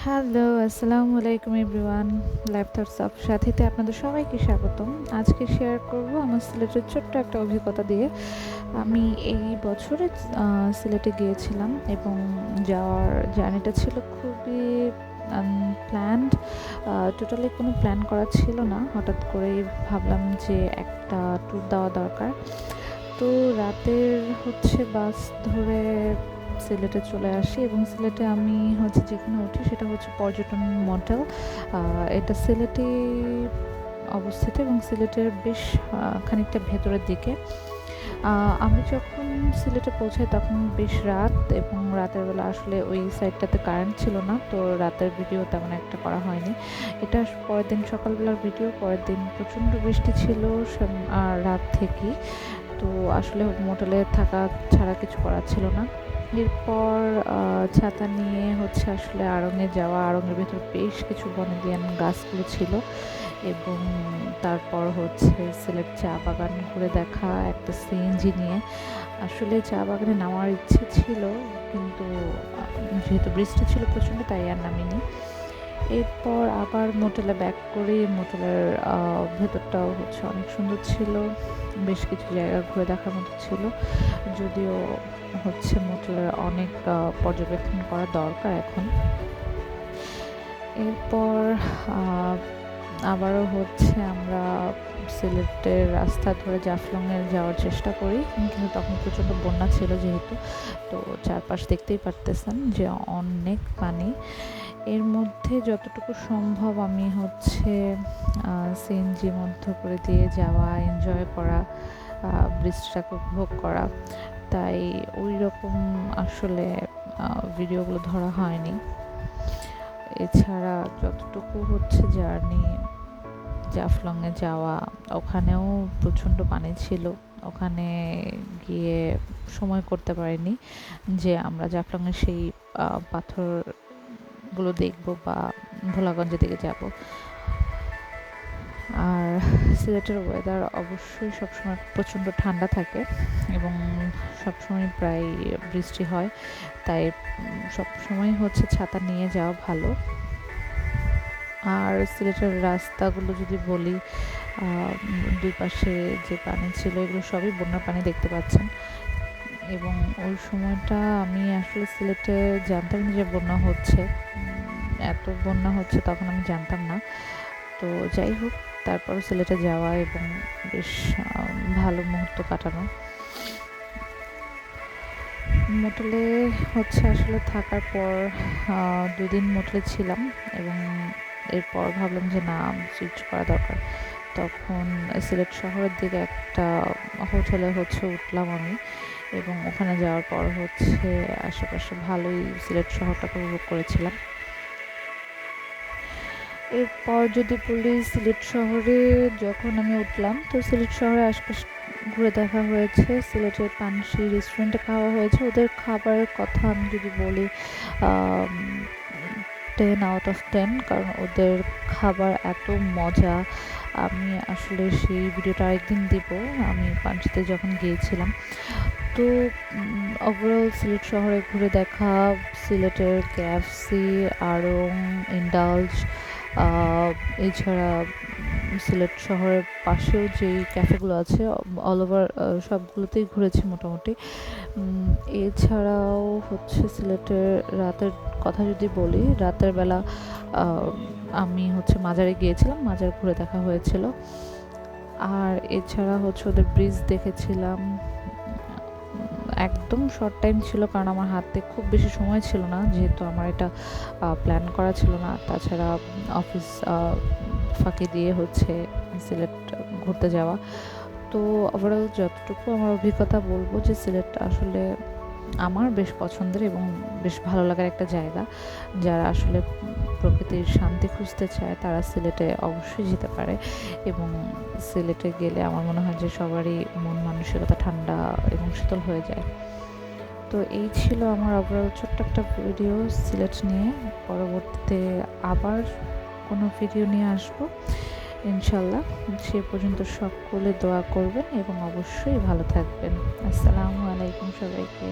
Hello, আসসালামু আলাইকুম everyone. Life thoughts of সাথীতে আপনাদের সবাইকে স্বাগতম। আজকে শেয়ার করব আমার সিলেটের ছোট্ট একটা অভিজ্ঞতা দিয়ে। আমি এই বছরে সিলেটে গিয়েছিলাম এবং যাওয়ার জার্নিটা ছিল খুবই আনপ্ল্যান্ড। টোটালি কোনো প্ল্যান করা ছিল না। হঠাৎ করেই ভাবলাম যে একটা ট্যুর দেওয়া দরকার। তো রাতের বাস ধরে সিলেটে চলে আসি এবং সিলেটে আমি যেখানে উঠি সেটা হচ্ছে পর্যটন মোটেল। এটা সিলেটে অবস্থিত এবং সিলেটের বেশ খানিকটা ভেতরের দিকে। আমি যখন সিলেটে পৌঁছাই তখন বেশ রাত এবং রাতের বেলা আসলে ওই সাইডটাতে কারেন্ট ছিল না, তো রাতের ভিডিও তেমন একটা করা হয়নি। এটা পরের দিন সকালবেলার ভিডিও। পরের দিন প্রচণ্ড বৃষ্টি ছিল আর রাত থেকেই, তো আসলে মোটেলে থাকা ছাড়া কিছু করার ছিল না। এরপর ছাতা নিয়ে আসলে আড়ংয়ে যাওয়া। আড়ংয়ের ভেতর বেশ কিছু বনেদিয়ান গাছগুলো ছিল এবং তারপর সিলেট চা বাগান ঘুরে দেখা একটা সিএনজি নিয়ে। আসলে চা বাগানে নামার ইচ্ছে ছিল, কিন্তু যেহেতু বৃষ্টি ছিল প্রচণ্ড তাই আর নামিনি। এরপর আবার মোটেলে ব্যাক করে মোটেলের ভেতরটাও অনেক সুন্দর ছিল। বেশ কিছু জায়গা ঘুরে দেখার মতো ছিল, যদিও মোটেলের অনেক পর্যবেক্ষণ করা দরকার এখন। এরপর আবারও আমরা সিলেটের রাস্তা ধরে জাফলংয়ে যাওয়ার চেষ্টা করি, কিন্তু তখন প্রচণ্ড বন্যা ছিল যেহেতু, তো চারপাশ দেখতেই পারতেছেন যে অনেক পানি। এর মধ্যে যতটুকু সম্ভব আমি সিএনজি মধ্য করে দিয়ে যাওয়া, এনজয় করা, বৃষ্টিটাকে উপভোগ করা, তাই ওই রকম আসলে ভিডিওগুলো ধরা হয়নি। এছাড়া যতটুকু জার্নি জাফলংয়ে যাওয়া, ওখানেও প্রচণ্ড পানি ছিল। ওখানে গিয়ে সময় করতে পারিনি যে আমরা জাফলংয়ের সেই পাথরগুলো দেখবো বা ভোলাগঞ্জের দিকে যাব। আর সিলেটের ওয়েদার অবশ্যই সবসময় প্রচণ্ড ঠান্ডা থাকে এবং সবসময় প্রায় বৃষ্টি হয়, তাই সবসময় ছাতা নিয়ে যাওয়া ভালো। আর সিলেটের রাস্তাগুলো যদি বলি, দুই পাশে যে পানি ছিল এগুলো সবই বন্যার পানি দেখতে পাচ্ছেন। এবং ওই সময়টা আমি আসলে সিলেটে জানতাম না যে বন্যা হচ্ছে, এত বন্যা হচ্ছে তখন আমি জানতাম না। তো যাই হোক, তারপর সিলেটে যাওয়া এবং বেশ ভালো মুহূর্ত কাটানো। মোটেলে আসলে থাকার পর 2 দিন মোটেলে ছিলাম এবং এরপর ভাবলাম যে না, সুইচ করা দরকার। তখন সিলেট শহরের দিকে একটা হোটেলে উঠলাম আমি এবং ওখানে যাওয়ার পর আশেপাশে ভালোই সিলেট শহরটাকে উপভোগ করেছিলাম। এরপর যদি বলি সিলেট শহরে যখন আমি উঠলাম, তো সিলেট শহরে আশপাশ ঘুরে দেখা হয়েছে। সিলেটের পানসি রেস্টুরেন্টে খাওয়া হয়েছে। ওদের খাবারের কথা আমি যদি বলি, 10/10, কারণ ওদের খাবার এত মজা। আমি আসলে সেই ভিডিওটা আরেকদিন দিব, আমি পানসিতে যখন গিয়েছিলাম। তো ওভারঅল সিলেট শহরে ঘুরে দেখা, সিলেটের কেএফসি, আড়ং, ইন্ডালজ, এছাড়া সিলেট শহরের পাশেও যেই ক্যাফেগুলো আছে অল ওভার সবগুলোতেই ঘুরেছি মোটামুটি। এছাড়াও সিলেটের রাতের কথা যদি বলি, রাতের বেলা আমি মাজারে গিয়েছিলাম, মাজার ঘুরে দেখা হয়েছিল। আর এছাড়া ওদের ব্রিজ দেখেছিলাম। একদম শর্ট টাইম ছিল, কারণ আমার হাতে খুব বেশি সময় ছিল না, যেহেতু আমার এটা প্ল্যান করা ছিল না। তাছাড়া অফিস ফাঁকি দিয়ে সিলেট ঘুরতে যাওয়া। তো ওভারঅল যতটুকু আমার অভিজ্ঞতা বলবো যে সিলেট আসলে আমার বেশ পছন্দের এবং বেশ ভালো লাগার একটা জায়গা। যারা আসলে প্রকৃতির শান্তি খুঁজতে চায় তারা সিলেটে অবশ্যই যেতে পারে এবং সিলেটে গেলে আমার মনে হয় যে সবারই মন মানসিকতা ঠান্ডা এবং শীতল হয়ে যায়। তো এই ছিল আমার ওভারঅল ছোট্ট একটা ভিডিও সিলেট নিয়ে। পরবর্তীতে আবার কোনো ভিডিও নিয়ে আসবো ইনশাল্লাহ। সে পর্যন্ত সকলে দোয়া করবেন এবং অবশ্যই ভালো থাকবেন। আসসালামু আলাইকুম সবাইকে।